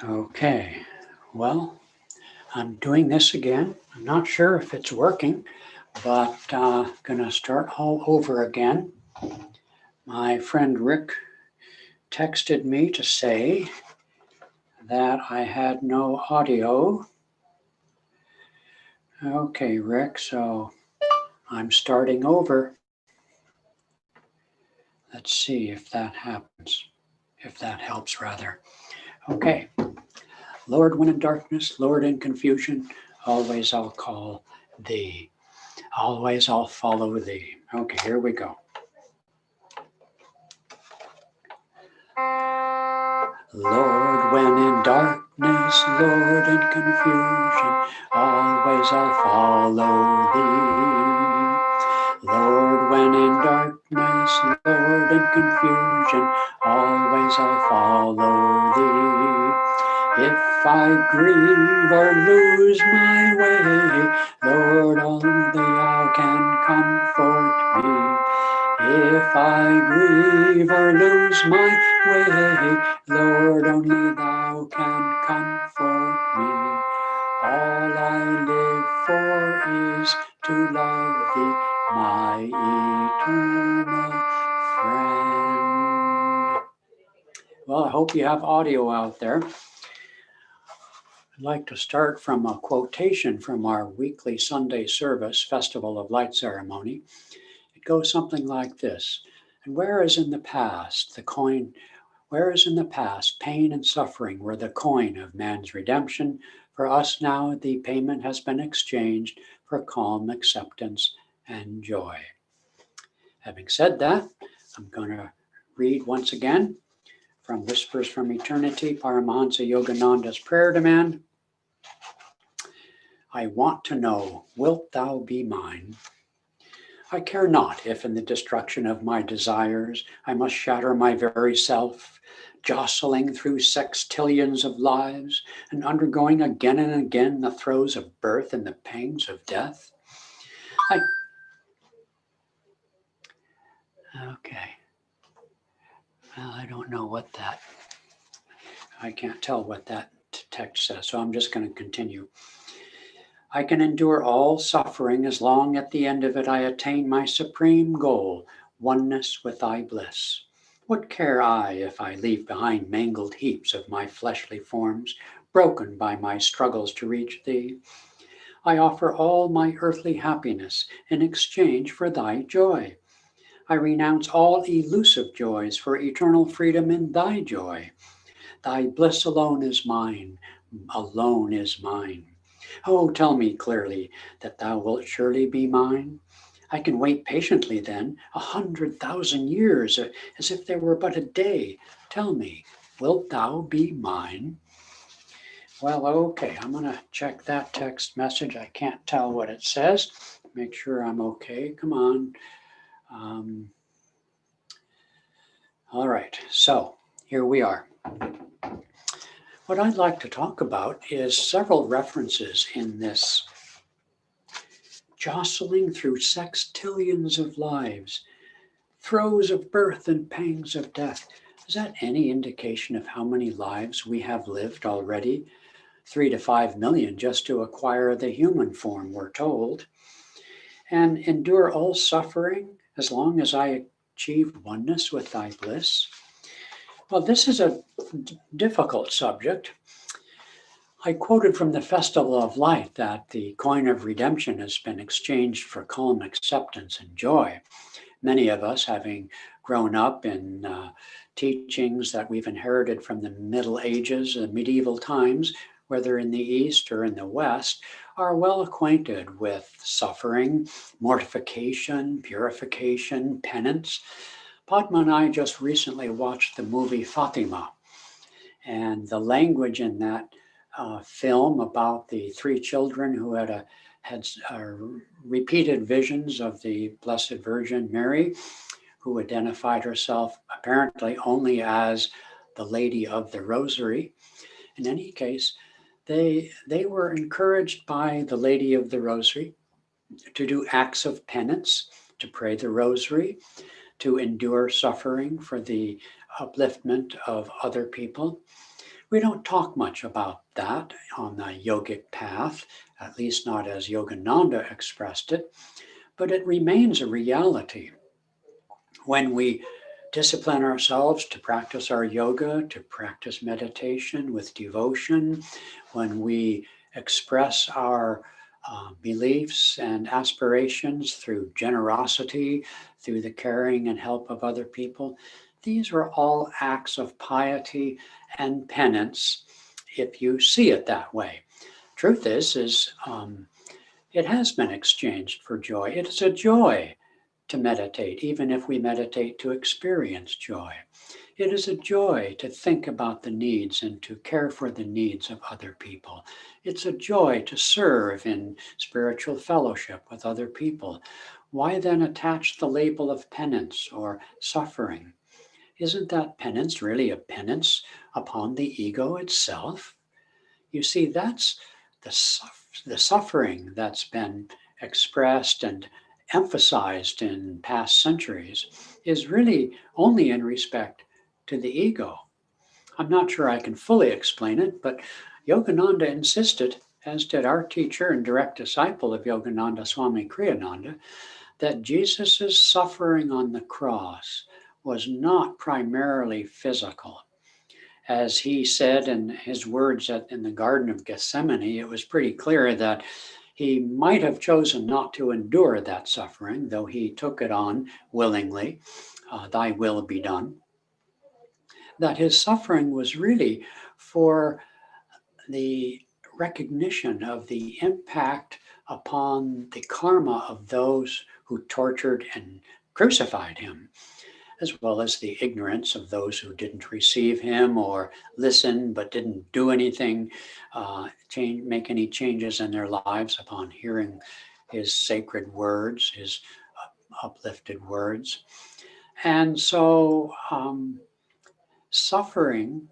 Okay, well, I'm doing this again. I'm not sure if it's working, but gonna start all over again. My friend Rick texted me to say that I had no audio. Okay, Rick, so I'm starting over. Let's see if that happens, if that helps rather. Okay, Lord, when in darkness, Lord, in confusion, always I'll call thee. Always I'll follow thee. Okay, here we go. Lord, when in darkness, Lord, in confusion, always I'll follow thee. Lord, when in darkness, Lord, in confusion, always I'll follow thee. If I grieve or lose my way, Lord, only thou can comfort me. If I grieve or lose my way, Lord, only thou can comfort me. All I live for is to love thee, my eternal friend. Well, I hope you have audio out there. I'd like to start from a quotation from our weekly Sunday service, Festival of Light ceremony. It goes something like this. And whereas in the past pain and suffering were the coin of man's redemption, for us now the payment has been exchanged for calm acceptance and joy. Having said that, I'm going to read once again from Whispers from Eternity, Paramahansa Yogananda's prayer demand. I want to know, wilt thou be mine? I care not if in the destruction of my desires I must shatter my very self, jostling through sextillions of lives and undergoing again and again the throes of birth and the pangs of death. Okay. Well, I don't know what that, I can't tell what that text says, so I'm just going to continue. I can endure all suffering as long at the end of it I attain my supreme goal, oneness with thy bliss. What care I if I leave behind mangled heaps of my fleshly forms, broken by my struggles to reach thee? I offer all my earthly happiness in exchange for thy joy. I renounce all elusive joys for eternal freedom in thy joy. Thy bliss alone is mine, alone is mine. Oh, tell me clearly that thou wilt surely be mine. I can wait patiently then, 100,000 years, as if there were but a day. Tell me, wilt thou be mine? Well, okay, I'm going to check that text message. I can't tell what it says. Make sure I'm okay. Come on. All right, so here we are. What I'd like to talk about is several references in this jostling through sextillions of lives, throes of birth and pangs of death. Is that any indication of how many lives we have lived already? 3 to 5 million just to acquire the human form, we're told. And endure all suffering as long as I achieve oneness with thy bliss. Well, this is a difficult subject. I quoted from the Festival of Light that the coin of redemption has been exchanged for calm acceptance and joy. Many of us, having grown up in teachings that we've inherited from the Middle Ages, the medieval times, whether in the East or in the West, are well acquainted with suffering, mortification, purification, penance. Padma and I just recently watched the movie Fatima, and the language in that film about the three children who had repeated visions of the Blessed Virgin Mary, who identified herself apparently only as the Lady of the Rosary. In any case, they were encouraged by the Lady of the Rosary to do acts of penance, to pray the Rosary, to endure suffering for the upliftment of other people. We don't talk much about that on the yogic path, at least not as Yogananda expressed it, but it remains a reality. When we discipline ourselves to practice our yoga, to practice meditation with devotion, when we express our beliefs and aspirations through generosity, through the caring and help of other people, these are all acts of piety and penance if you see it that way. Truth is it has been exchanged for joy. It is a joy to meditate, even if we meditate to experience joy. It is a joy to think about the needs and to care for the needs of other people. It's a joy to serve in spiritual fellowship with other people. Why then attach the label of penance or suffering? Isn't that penance really a penance upon the ego itself? You see, that's the suffering that's been expressed and emphasized in past centuries is really only in respect to the ego. I'm not sure I can fully explain it, but Yogananda insisted, as did our teacher and direct disciple of Yogananda, Swami Kriyananda, that Jesus' suffering on the cross was not primarily physical. As he said in his words in the Garden of Gethsemane, it was pretty clear that he might have chosen not to endure that suffering, though he took it on willingly, thy will be done. That his suffering was really for the recognition of the impact upon the karma of those who tortured and crucified him, as well as the ignorance of those who didn't receive him or listen but didn't do anything, make any changes in their lives upon hearing his sacred words, his uplifted words. And so suffering,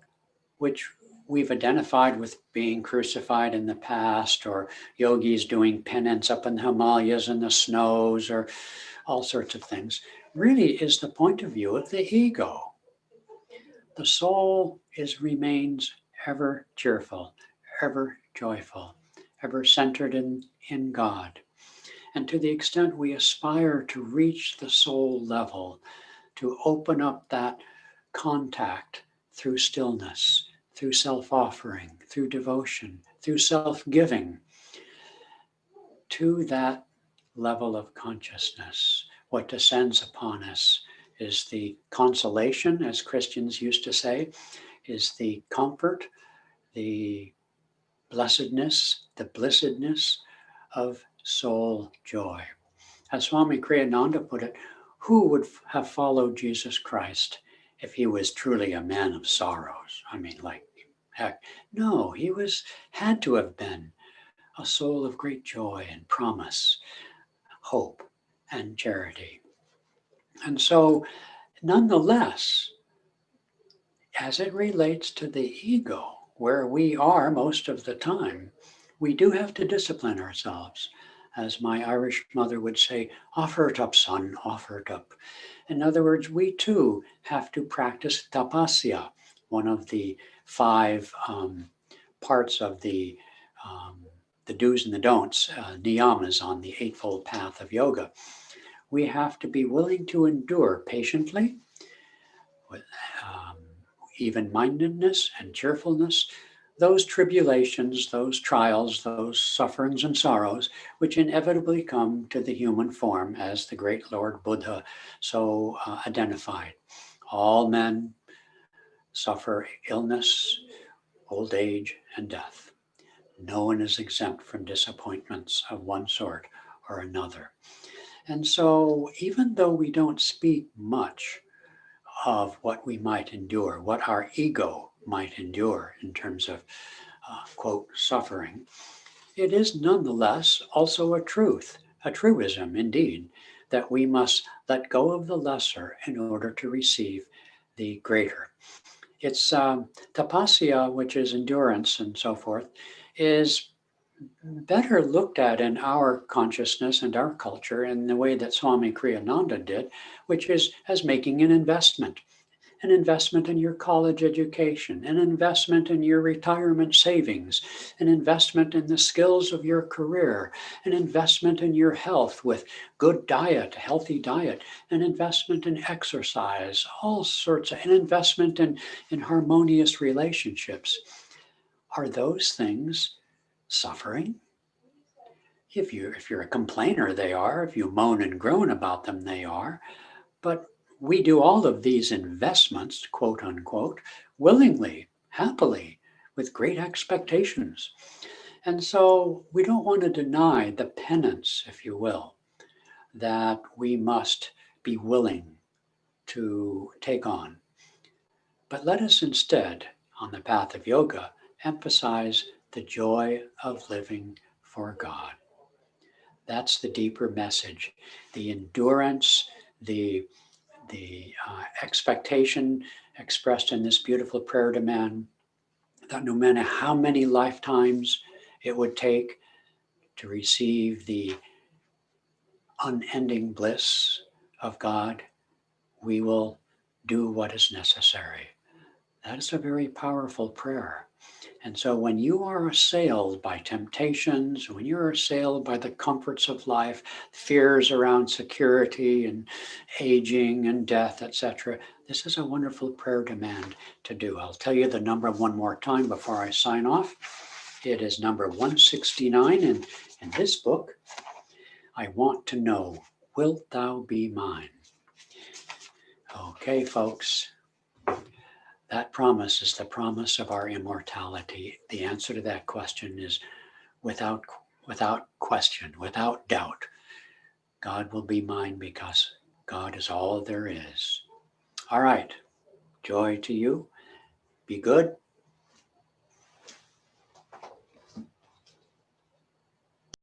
which we've identified with being crucified in the past, or yogis doing penance up in the Himalayas in the snows, or all sorts of things, really is the point of view of the ego. The soul remains ever cheerful, ever joyful, ever centered in God. And to the extent we aspire to reach the soul level, to open up that contact through stillness, through self-offering, through devotion, through self-giving, to that level of consciousness, what descends upon us is the consolation, as Christians used to say, is the comfort, the blessedness, the blissedness of soul joy. As Swami Kriyananda put it, who would have followed Jesus Christ if he was truly a man of sorrows? I mean, like, heck, no, he had to have been a soul of great joy and promise, hope, and charity. And so, nonetheless, as it relates to the ego, where we are most of the time, we do have to discipline ourselves. As my Irish mother would say, offer it up, son, offer it up. In other words, we too have to practice tapasya, one of the 5 parts of the do's and the don'ts, niyamas on the Eightfold Path of Yoga. We have to be willing to endure patiently, with even-mindedness and cheerfulness, those tribulations, those trials, those sufferings and sorrows, which inevitably come to the human form, as the great Lord Buddha so identified. All men suffer illness, old age, and death. No one is exempt from disappointments of one sort or another. And so, even though we don't speak much of what we might endure, what our ego might endure in terms of, quote, suffering, it is nonetheless also a truth, a truism indeed, that we must let go of the lesser in order to receive the greater. It's tapasya, which is endurance and so forth, is better looked at in our consciousness and our culture in the way that Swami Kriyananda did, which is as making an investment. an investment in your college education, an investment in your retirement savings, an investment in the skills of your career, an investment in your health with good diet, healthy diet, an investment in exercise, all sorts of, an investment in harmonious relationships. Are those things suffering? If you're a complainer, they are. If you moan and groan about them, they are. But we do all of these investments, quote unquote, willingly, happily, with great expectations. And so we don't want to deny the penance, if you will, that we must be willing to take on. But let us instead, on the path of yoga, emphasize the joy of living for God. That's the deeper message. The endurance, the expectation expressed in this beautiful prayer to man, that no matter how many lifetimes it would take to receive the unending bliss of God, we will do what is necessary. That is a very powerful prayer. And so when you are assailed by temptations, when you're assailed by the comforts of life, fears around security and aging and death, etc., this is a wonderful prayer demand to do. I'll tell you the number one more time before I sign off. It is number 169 in this book. I want to know, wilt thou be mine? Okay, folks. That promise is the promise of our immortality. The answer to that question is without question, without doubt. God will be mine because God is all there is. All right. Joy to you. Be good.